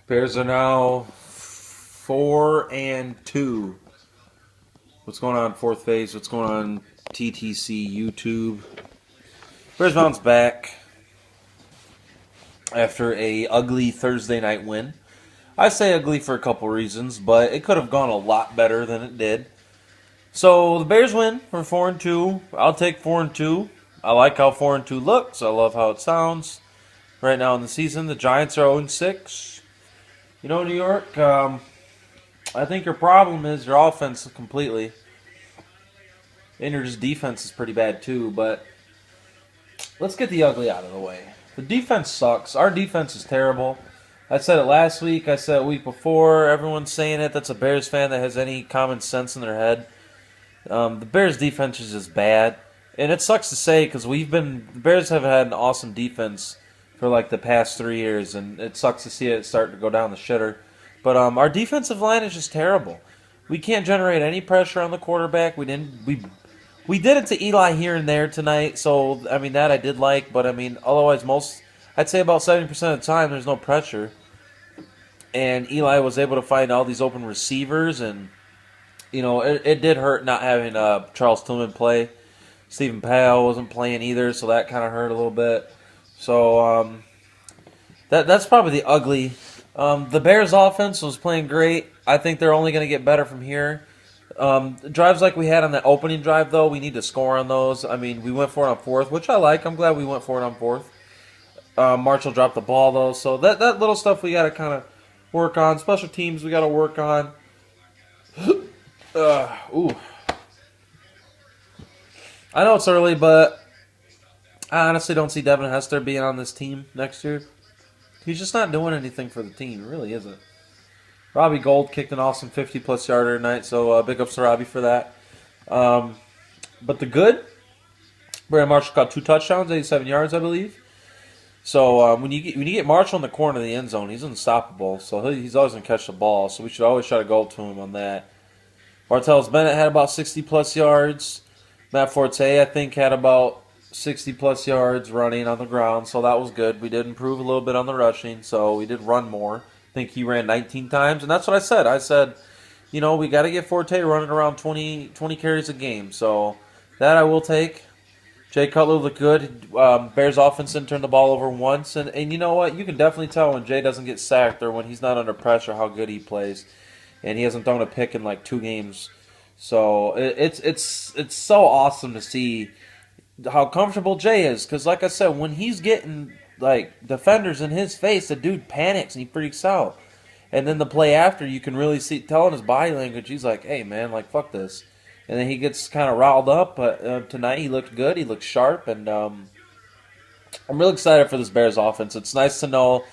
Bears are now 4-2. What's going on fourth phase? What's going on TTC YouTube? Bears bounce back after a ugly Thursday night win. I say ugly for a couple reasons, but it could have gone a lot better than it did. So the Bears win. We're 4-2. I'll take 4-2. I like how 4-2 looks. I love how it sounds. Right now in the season, the Giants are 0-6. You know, New York, I think your problem is your offense completely. And your just defense is pretty bad too, but let's get the ugly out of the way. The defense sucks. Our defense is terrible. I said it last week. I said it week before. Everyone's saying it. That's a Bears fan that has any common sense in their head. The Bears defense is just bad. And it sucks to say because the Bears have had an awesome defense for like the past 3 years, and it sucks to see it start to go down the shitter. But our defensive line is just terrible. We can't generate any pressure on the quarterback. We did it to Eli here and there tonight, so I mean that I did like, but I mean otherwise I'd say about 70% of the time there's no pressure. And Eli was able to find all these open receivers, and you know it did hurt not having Charles Tillman play. Stephen Powell wasn't playing either, so that kind of hurt a little bit. So that's probably the ugly. The Bears' offense was playing great. I think they're only going to get better from here. Drives like we had on the opening drive, though, we need to score on those. I mean, we went for it on fourth, which I like. I'm glad we went for it on fourth. Marshall dropped the ball, though, so that little stuff we got to kind of work on. Special teams we got to work on. Ooh. I know it's early, but I honestly don't see Devin Hester being on this team next year. He's just not doing anything for the team. He really isn't. Robbie Gould kicked an awesome 50-plus yarder tonight, so big ups to Robbie for that. But the good, Brandon Marshall caught 2 touchdowns, 87 yards, I believe. So when you get Marshall in the corner of the end zone, he's unstoppable. So he's always going to catch the ball. So we should always try to go to him on that. Martellus Bennett had about 60-plus yards. Matt Forte, I think, had about 60-plus yards running on the ground, so that was good. We did improve a little bit on the rushing, so we did run more. I think he ran 19 times, and that's what I said. I said, you know, we got to get Forte running around 20 carries a game, so that I will take. Jay Cutler looked good. Bears offense didn't turn the ball over once, and you know what? You can definitely tell when Jay doesn't get sacked or when he's not under pressure how good he plays, and he hasn't thrown a pick in like 2 games. So it's so awesome to see how comfortable Jay is, because like I said, when he's getting like defenders in his face, the dude panics and he freaks out. And then the play after, you can really tell in his body language, he's like, hey man, like fuck this. And then he gets kind of riled up, but tonight he looked good, he looked sharp, and I'm really excited for this Bears offense. It's nice to know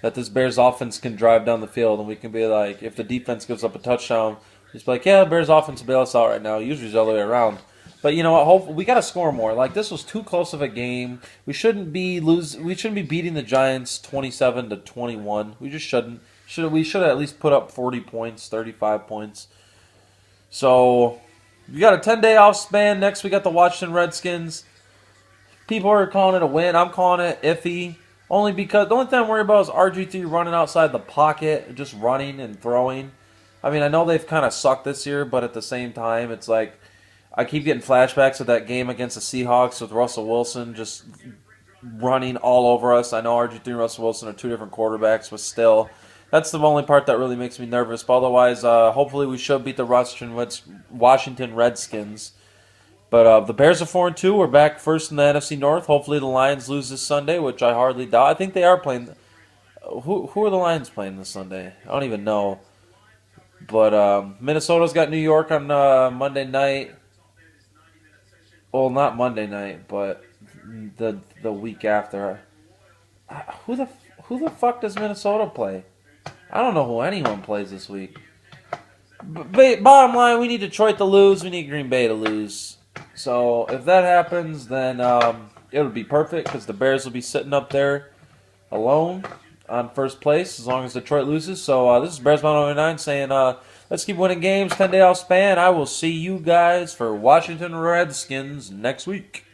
that this Bears offense can drive down the field, and we can be like, if the defense gives up a touchdown, just be like, yeah, Bears offense will bail us out right now. Usually it's the other way around. But you know what? Hopefully, we got to score more. Like, this was too close of a game. We shouldn't be beating the Giants 27-21. We just shouldn't. We should at least put up 40 points, 35 points. So we got a 10-day off span. Next, we got the Washington Redskins. People are calling it a win. I'm calling it iffy. Only because the only thing I'm worried about is RG3 running outside the pocket, just running and throwing. I mean, I know they've kind of sucked this year, but at the same time, it's like I keep getting flashbacks of that game against the Seahawks with Russell Wilson just running all over us. I know RG3 and Russell Wilson are 2 different quarterbacks, but still, that's the only part that really makes me nervous. But otherwise, hopefully we should beat the Washington Redskins. But the Bears are 4-2. We're back first in the NFC North. Hopefully the Lions lose this Sunday, which I hardly doubt. I think they are playing. Who are the Lions playing this Sunday? I don't even know. But Minnesota's got New York on Monday night. Well, not Monday night, but the week after. Who the fuck does Minnesota play? I don't know who anyone plays this week. But bottom line, we need Detroit to lose. We need Green Bay to lose. So if that happens, then it'll be perfect because the Bears will be sitting up there alone on first place as long as Detroit loses. So this is BearsBound09 saying, let's keep winning games, 10-day off span. I will see you guys for Washington Redskins next week.